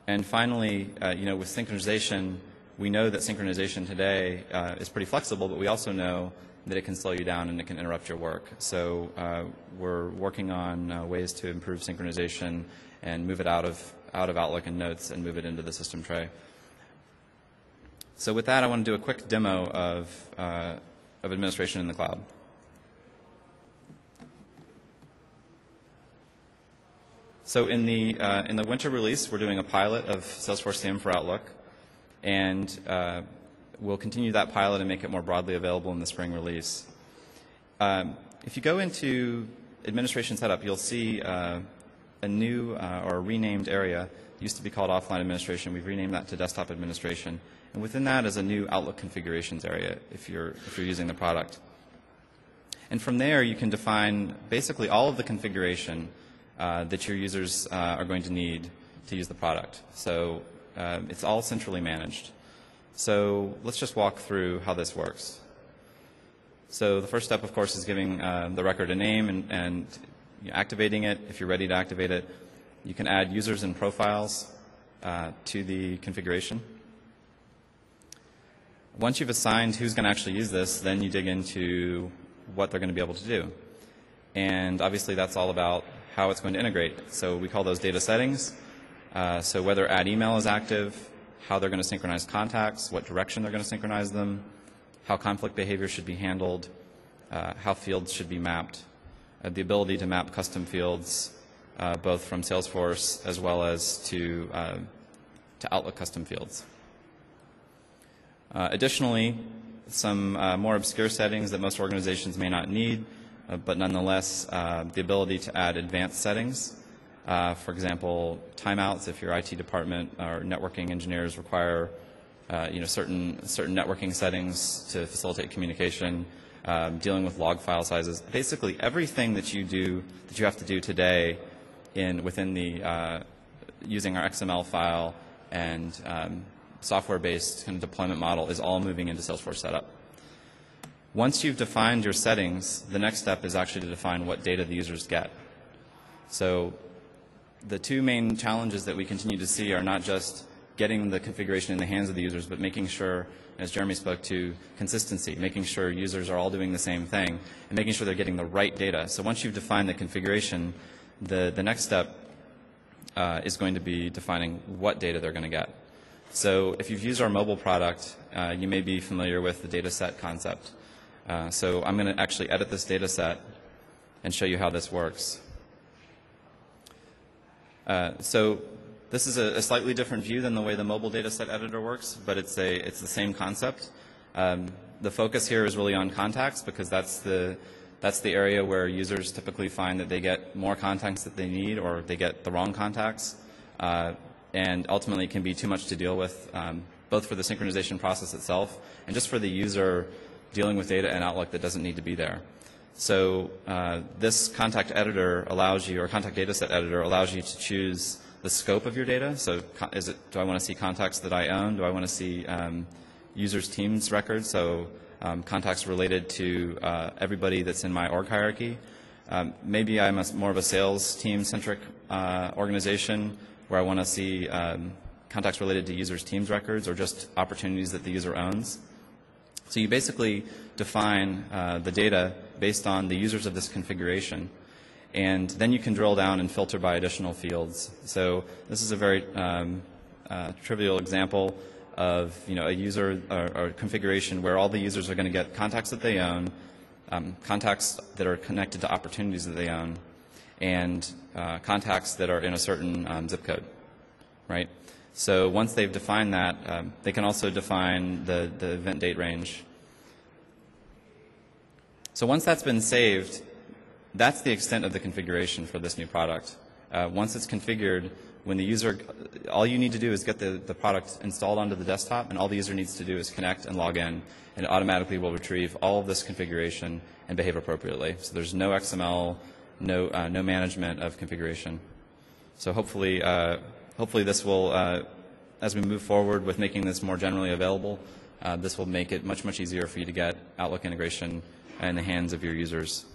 And finally, with synchronization, we know that synchronization today is pretty flexible, but we also know that it can slow you down and it can interrupt your work. So we're working on ways to improve synchronization and move it out of Outlook and Notes and move it into the system tray. So with that, I want to do a quick demo of administration in the cloud. So in the winter release, we're doing a pilot of Salesforce CM for Outlook, and we'll continue that pilot and make it more broadly available in the spring release. If you go into administration setup, you'll see a new or renamed area. It used to be called offline administration. We've renamed that to desktop administration. And within that is a new Outlook configurations area if you're using the product. And from there, you can define basically all of the configuration that your users are going to need to use the product. So it's all centrally managed. So let's just walk through how this works. So the first step, of course, is giving the record a name and activating it. If you're ready to activate it, you can add users and profiles to the configuration. Once you've assigned who's going to actually use this, then you dig into what they're going to be able to do. And obviously, that's all about how it's going to integrate. So we call those data settings. So whether add email is active, how they're going to synchronize contacts, what direction they're going to synchronize them, how conflict behavior should be handled, how fields should be mapped, the ability to map custom fields, both from Salesforce as well as to Outlook custom fields. Additionally, some more obscure settings that most organizations may not need, but nonetheless, the ability to add advanced settings. For example, timeouts if your IT department or networking engineers require certain networking settings to facilitate communication, dealing with log file sizes. Basically, everything that you have to do today within the using our XML file and software-based kind of deployment model is all moving into Salesforce Setup. Once you've defined your settings, the next step is actually to define what data the users get. So the two main challenges that we continue to see are not just getting the configuration in the hands of the users, but making sure, as Jeremy spoke to, consistency, making sure users are all doing the same thing, and making sure they're getting the right data. So once you've defined the configuration, the next step is going to be defining what data they're going to get. So if you've used our mobile product, you may be familiar with the data set concept. So I'm going to actually edit this data set and show you how this works. So this is a slightly different view than the way the mobile data set editor works, but it's the same concept. The focus here is really on contacts because that's the area where users typically find that they get more contacts that they need or they get the wrong contacts. And ultimately it can be too much to deal with, both for the synchronization process itself and just for the user dealing with data in Outlook that doesn't need to be there. So this contact editor allows you, or contact data set editor allows you to choose the scope of your data. So do I want to see contacts that I own? Do I want to see users' teams records? So contacts related to everybody that's in my org hierarchy. Maybe I'm more of a sales team-centric organization where I want to see contacts related to users' teams records or just opportunities that the user owns. So you basically define the data based on the users of this configuration, and then you can drill down and filter by additional fields. So this is a very trivial example of a user or configuration where all the users are going to get contacts that they own, contacts that are connected to opportunities that they own, and contacts that are in a certain zip code, right? So once they've defined that, they can also define the event date range. So once that's been saved, that's the extent of the configuration for this new product. Once it's configured, when the user, all you need to do is get the product installed onto the desktop, and all the user needs to do is connect and log in, and it automatically will retrieve all of this configuration and behave appropriately. So there's no XML, no management of configuration. So hopefully this will, as we move forward with making this more generally available, this will make it much, much easier for you to get Outlook integration in the hands of your users.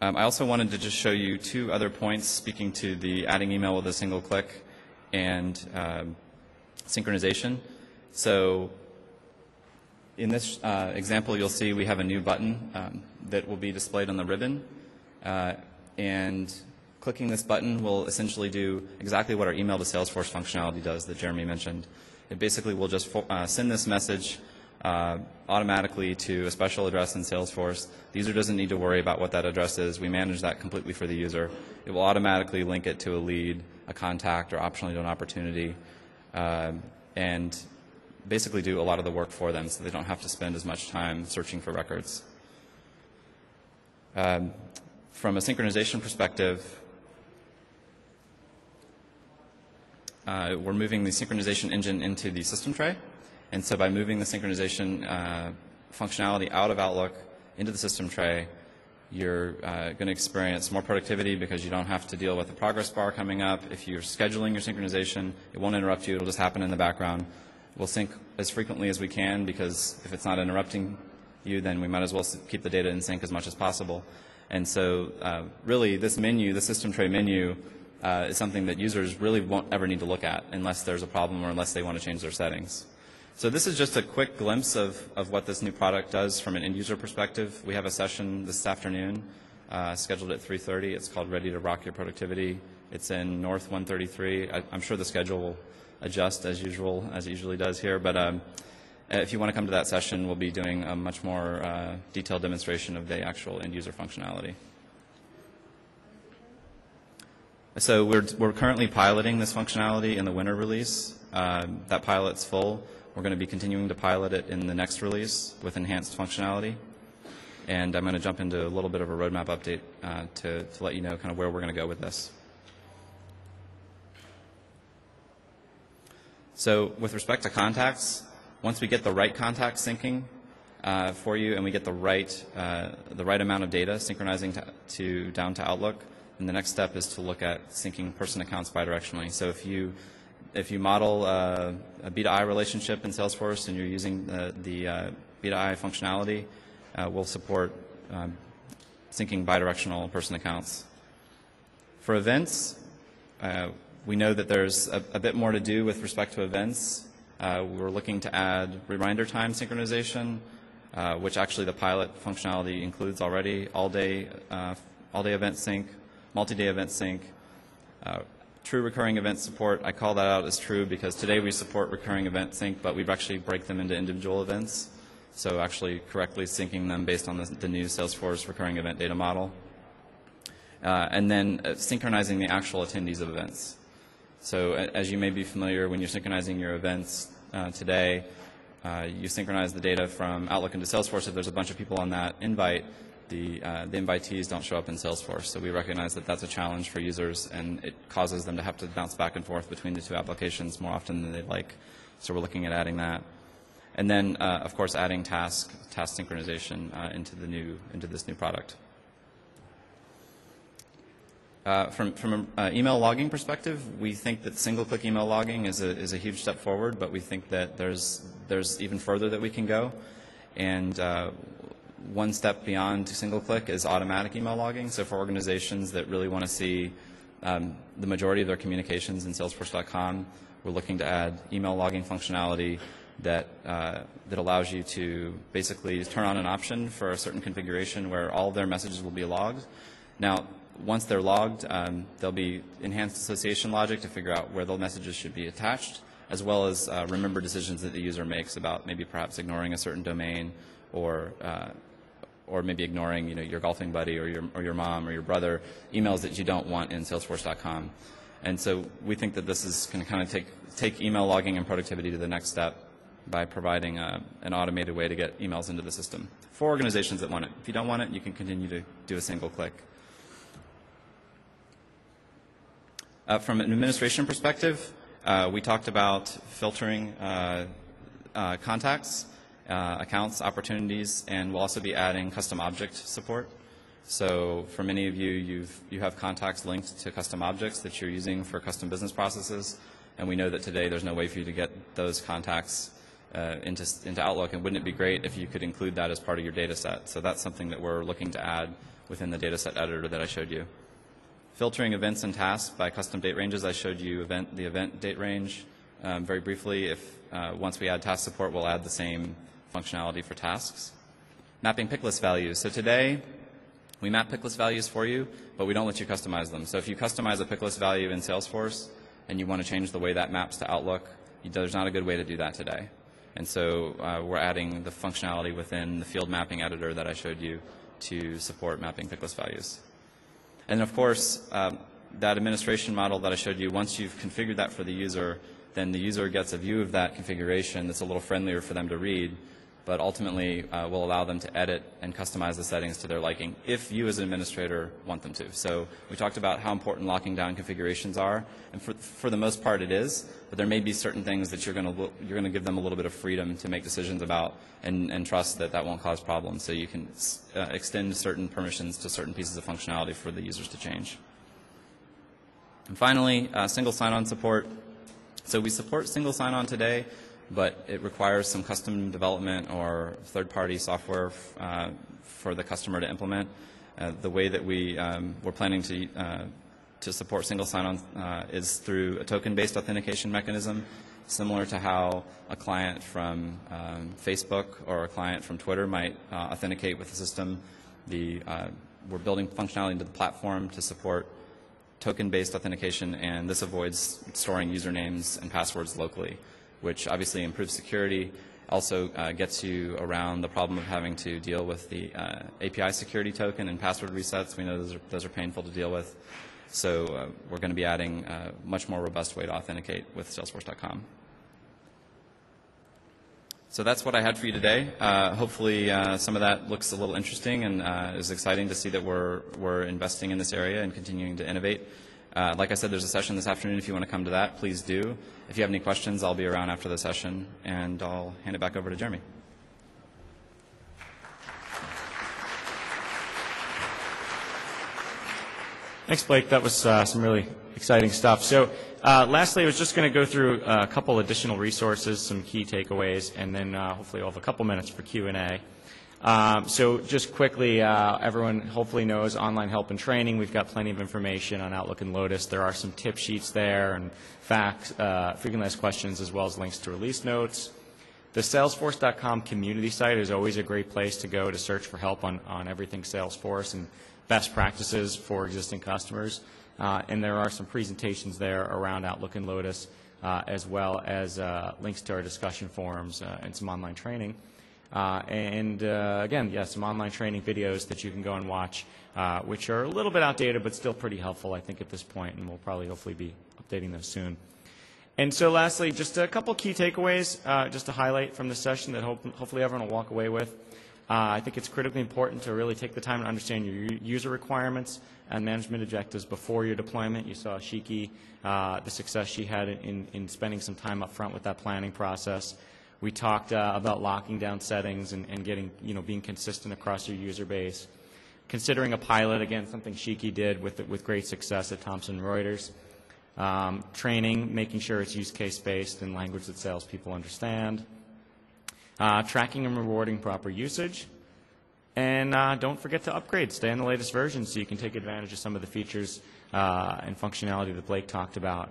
I also wanted to just show you two other points speaking to the adding email with a single click and synchronization. So in this example, you'll see we have a new button that will be displayed on the ribbon. And clicking this button will essentially do exactly what our email to Salesforce functionality does that Jeremy mentioned. It basically will just send this message automatically to a special address in Salesforce. The user doesn't need to worry about what that address is. We manage that completely for the user. It will automatically link it to a lead, a contact, or optionally to an opportunity, and basically do a lot of the work for them so they don't have to spend as much time searching for records. From a synchronization perspective, we're moving the synchronization engine into the system tray. And so by moving the synchronization functionality out of Outlook into the system tray, you're going to experience more productivity because you don't have to deal with the progress bar coming up. If you're scheduling your synchronization, it won't interrupt you. It'll just happen in the background. We'll sync as frequently as we can because if it's not interrupting you, then we might as well keep the data in sync as much as possible. And so really this menu, the system tray menu, is something that users really won't ever need to look at unless there's a problem or unless they want to change their settings. So this is just a quick glimpse of what this new product does from an end user perspective. We have a session this afternoon scheduled at 3:30. It's called Ready to Rock Your Productivity. It's in North 133. I'm sure the schedule will adjust as usual, as it usually does here. But if you want to come to that session, we'll be doing a much more detailed demonstration of the actual end user functionality. So we're currently piloting this functionality in the winter release. That pilot's full. We're going to be continuing to pilot it in the next release with enhanced functionality. And I'm going to jump into a little bit of a roadmap update to let you know kind of where we're going to go with this. So with respect to contacts, once we get the right contact syncing for you and we get the right amount of data synchronizing down to Outlook, then the next step is to look at syncing person accounts bidirectionally. So if you model a B2I relationship in Salesforce and you're using the B2I functionality, we'll support syncing bidirectional person accounts. For events, we know that there's a bit more to do with respect to events. We're looking to add reminder time synchronization, which actually the pilot functionality includes already, all-day event sync, multi-day event sync, true recurring event support. I call that out as true because today we support recurring event sync, but we actually break them into individual events. So actually correctly syncing them based on the new Salesforce recurring event data model. And then synchronizing the actual attendees of events. So as you may be familiar, when you're synchronizing your events today, you synchronize the data from Outlook into Salesforce. If there's a bunch of people on that invite, the invitees don't show up in Salesforce. So we recognize that that's a challenge for users, and it causes them to have to bounce back and forth between the two applications more often than they'd like. So we're looking at adding that. And then, of course, adding task synchronization into this new product. From an email logging perspective, we think that single-click email logging is a huge step forward, but we think that there's even further that we can go. And one step beyond single-click is automatic email logging. So for organizations that really want to see the majority of their communications in Salesforce.com, we're looking to add email logging functionality that allows you to basically turn on an option for a certain configuration where all of their messages will be logged. Now, once they're logged, there'll be enhanced association logic to figure out where the messages should be attached, as well as remember decisions that the user makes about maybe perhaps ignoring a certain domain or maybe ignoring your golfing buddy or your mom or your brother, emails that you don't want in Salesforce.com. And so we think that this is going to kind of take email logging and productivity to the next step by providing an automated way to get emails into the system for organizations that want it. If you don't want it, you can continue to do a single click. From an administration perspective, we talked about filtering contacts, accounts, opportunities, and we'll also be adding custom object support. So for many of you, you have contacts linked to custom objects that you're using for custom business processes, and we know that today there's no way for you to get those contacts into Outlook, and wouldn't it be great if you could include that as part of your data set? So that's something that we're looking to add within the data set editor that I showed you. Filtering events and tasks by custom date ranges. I showed you the event date range very briefly. Once we add task support, we'll add the same functionality for tasks. Mapping pick list values. So today, we map pick list values for you, but we don't let you customize them. So if you customize a pick list value in Salesforce and you want to change the way that maps to Outlook, there's not a good way to do that today. And so we're adding the functionality within the field mapping editor that I showed you to support mapping pick list values. And of course, that administration model that I showed you, once you've configured that for the user, then the user gets a view of that configuration that's a little friendlier for them to read, but ultimately will allow them to edit and customize the settings to their liking if you as an administrator want them to. So we talked about how important locking down configurations are, and for the most part it is, but there may be certain things that you're going to give them a little bit of freedom to make decisions about and trust that that won't cause problems. So you can extend certain permissions to certain pieces of functionality for the users to change. And finally, single sign-on support. So we support single sign-on today, but it requires some custom development or third-party software for the customer to implement. The way that we're planning to support single sign-on is through a token-based authentication mechanism, similar to how a client from Facebook or a client from Twitter might authenticate with the system. We're building functionality into the platform to support token-based authentication, and this avoids storing usernames and passwords locally, which obviously improves security, also gets you around the problem of having to deal with the API security token and password resets. We know those are painful to deal with. So we're going to be adding a much more robust way to authenticate with Salesforce.com. So that's what I had for you today. Hopefully some of that looks a little interesting and is exciting to see that we're investing in this area and continuing to innovate. Like I said, there's a session this afternoon. If you want to come to that, please do. If you have any questions, I'll be around after the session, and I'll hand it back over to Jeremy. Thanks, Blake. That was some really exciting stuff. So lastly, I was just going to go through a couple additional resources, some key takeaways, and then hopefully we'll have a couple minutes for Q&A. So just quickly, everyone hopefully knows online help and training. We've got plenty of information on Outlook and Lotus. There are some tip sheets there and facts, frequently asked questions, as well as links to release notes. The Salesforce.com community site is always a great place to go to search for help on everything Salesforce and best practices for existing customers. And there are some presentations there around Outlook and Lotus, as well as links to our discussion forums and some online training. Again, yeah, some online training videos that you can go and watch, which are a little bit outdated, but still pretty helpful, I think, at this point, and we'll probably hopefully be updating those soon. And so lastly, just a couple key takeaways just to highlight from the session that hopefully everyone will walk away with. I think it's critically important to really take the time to understand your user requirements and management objectives before your deployment. You saw Shiki, the success she had in spending some time up front with that planning process. We talked about locking down settings and getting, being consistent across your user base. considering a pilot, again, something Shiki did with great success at Thomson Reuters. Training, making sure it's use case based in language that salespeople understand. Tracking and rewarding proper usage. And don't forget to upgrade. Stay on the latest version so you can take advantage of some of the features and functionality that Blake talked about.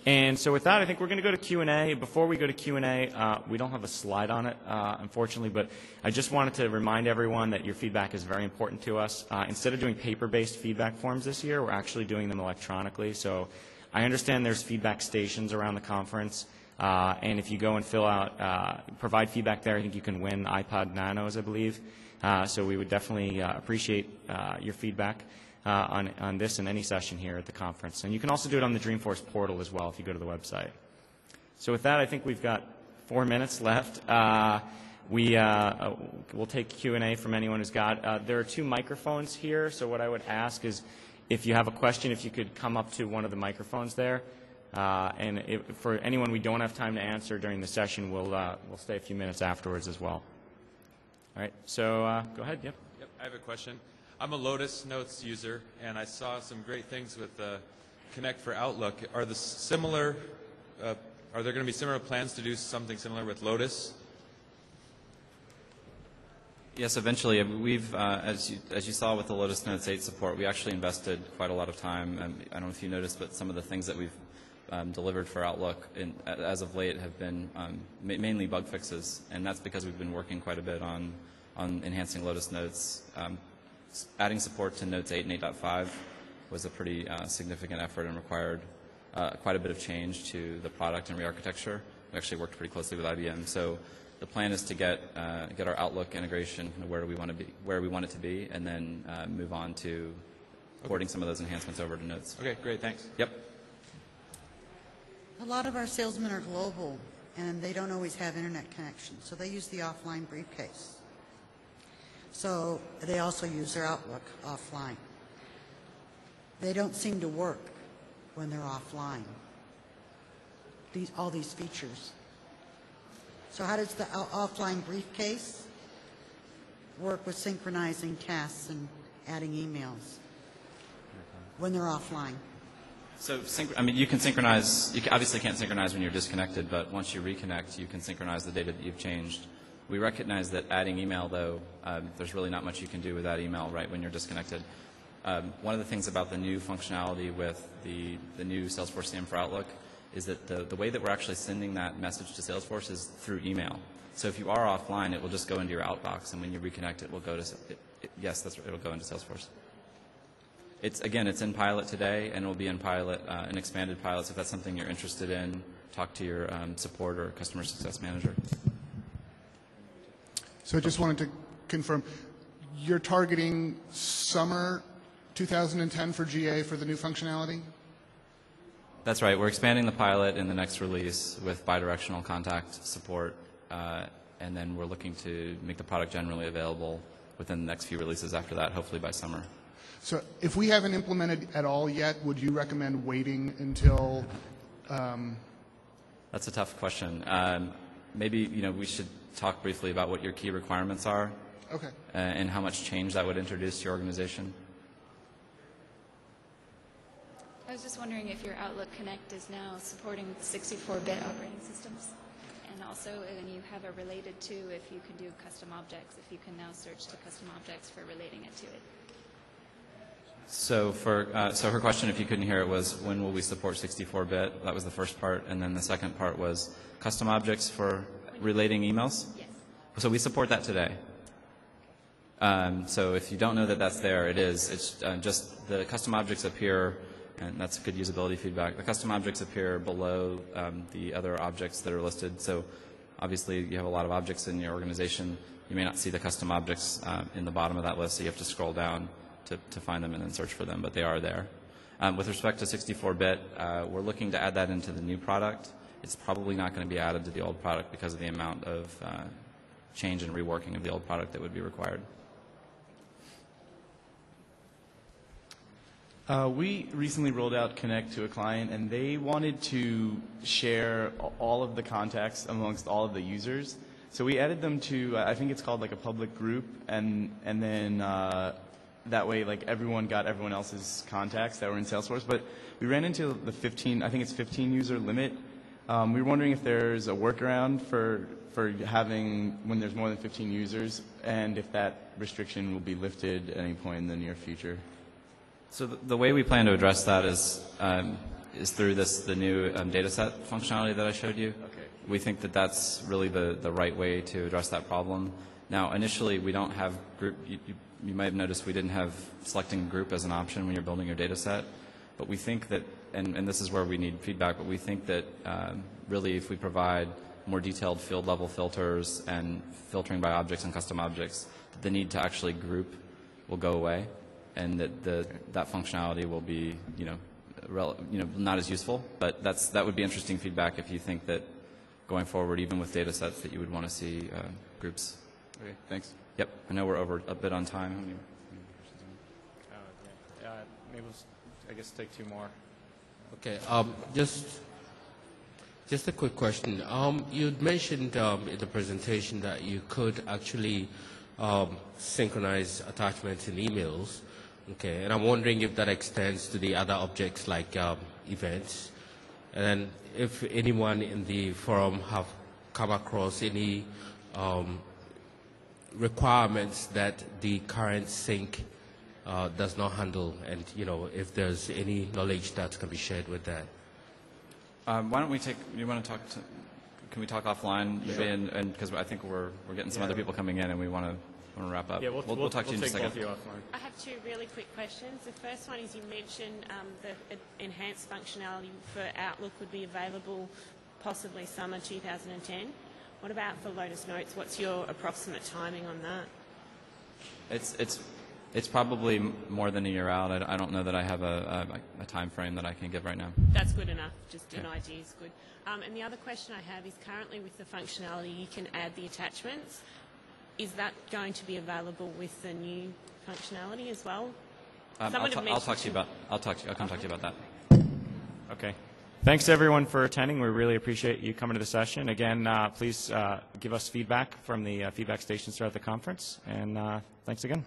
And so with that, I think we're going to go to Q&A. Before we go to Q&A, we don't have a slide on it, unfortunately, but I just wanted to remind everyone that your feedback is very important to us. Instead of doing paper-based feedback forms this year, we're actually doing them electronically. So I understand there's feedback stations around the conference, and if you go and fill out, provide feedback there, I think you can win iPod Nanos, I believe. So we would definitely appreciate your feedback. On this and any session here at the conference. And you can also do it on the Dreamforce portal as well if you go to the website. So with that, I think we've got 4 minutes left. We'll take Q&A from anyone who's got. There are 2 microphones here, so what I would ask is if you have a question, if you could come up to one of the microphones there. And for anyone we don't have time to answer during the session, we'll stay a few minutes afterwards as well. All right, so go ahead. Yep. Yep, I have a question. I'm a Lotus Notes user, and I saw some great things with Connect for Outlook. Are there going to be similar plans to do something similar with Lotus? Yes, eventually. We've, as you saw with the Lotus Notes 8 support, we actually invested quite a lot of time. I don't know if you noticed, but some of the things that we've delivered for Outlook as of late have been mainly bug fixes, and that's because we've been working quite a bit on enhancing Lotus Notes. Adding support to Notes 8 and 8.5 was a pretty significant effort and required quite a bit of change to the product and re-architecture. We actually worked pretty closely with IBM. So the plan is to get our Outlook integration where we want it to be, and then move on to porting some of those enhancements over to Notes. Okay, great, thanks. Yep. A lot of our salesmen are global, and they don't always have internet connection, so they use the offline briefcase. So they also use their Outlook offline. They don't seem to work when they're offline, all these features. So how does the offline briefcase work with synchronizing tasks and adding emails when they're offline? So, you can synchronize. You obviously can't synchronize when you're disconnected, but once you reconnect, you can synchronize the data that you've changed. We recognize that adding email, though, there's really not much you can do with that email right when you're disconnected. One of the things about the new functionality with the new Salesforce CM for Outlook is that the way that we're actually sending that message to Salesforce is through email. So if you are offline, it will just go into your outbox, and when you reconnect, it will go to it'll go into Salesforce. It's in pilot today, and it will be in pilot, in expanded pilots. If that's something you're interested in, talk to your support or customer success manager. So I just wanted to confirm, you're targeting summer 2010 for GA for the new functionality? That's right. We're expanding the pilot in the next release with bidirectional contact support, and then we're looking to make the product generally available within the next few releases after that, hopefully by summer. So if we haven't implemented at all yet, would you recommend waiting until... That's a tough question. Maybe we should talk briefly about what your key requirements are. Okay. And how much change that would introduce to your organization. I was just wondering if your Outlook Connect is now supporting 64-bit operating systems, and also when you have a related to, if you can do custom objects, if you can now search the custom objects for relating it to it. So so her question, if you couldn't hear it, was when will we support 64-bit? That was the first part, and then the second part was custom objects for relating emails? Yes. So we support that today. So if you don't know that that's there, it is. It's just the custom objects appear, and that's good usability feedback. The custom objects appear below the other objects that are listed. So obviously you have a lot of objects in your organization. You may not see the custom objects in the bottom of that list, so you have to scroll down to find them and then search for them, but they are there. With respect to 64-bit, we're looking to add that into the new product. It's probably not going to be added to the old product because of the amount of change and reworking of the old product that would be required. We recently rolled out Connect to a client, and they wanted to share all of the contacts amongst all of the users. So we added them to, I think it's called like a public group, and then that way like everyone got everyone else's contacts that were in Salesforce. But we ran into the 15, I think it's 15 user limit. We were wondering if there's a workaround for having when there's more than 15 users, and if that restriction will be lifted at any point in the near future. So the way we plan to address that is through the new dataset functionality that I showed you. Okay. We think that that's really the right way to address that problem. Now, initially, we don't have group. You might have noticed we didn't have selecting group as an option when you're building your data set. But we think that, and this is where we need feedback, but we think that really if we provide more detailed field-level filters and filtering by objects and custom objects, the need to actually group will go away, and that functionality will be, not as useful. But that would be interesting feedback if you think that going forward, even with data sets, that you would want to see groups. Okay, thanks. Yep. I know we're over a bit on time. How many questions? Maybe I guess take two more. Okay. Just a quick question. You'd mentioned in the presentation that you could actually synchronize attachments in emails. Okay, and I'm wondering if that extends to the other objects like events, and if anyone in the forum have come across any requirements that the current sync does not handle, and if there's any knowledge that can be shared with that. Why don't we you want to talk to, can we talk offline maybe, Sure. and because I think we're getting some other people coming in and we want to wrap up. Yeah, we'll talk to you in just a take both second. of you offline. I have two really quick questions. The first one is you mentioned the enhanced functionality for Outlook would be available possibly summer 2010. What about for Lotus Notes? What's your approximate timing on that? It's probably more than a year out. I don't know that I have a time frame that I can give right now. That's good enough. Just an Okay. idea is good. And the other question I have is currently with the functionality you can add the attachments. Is that going to be available with the new functionality as well? I'll come talk to you about that. Okay. Thanks to everyone for attending. We really appreciate you coming to the session. Again, please give us feedback from the feedback stations throughout the conference. And thanks again.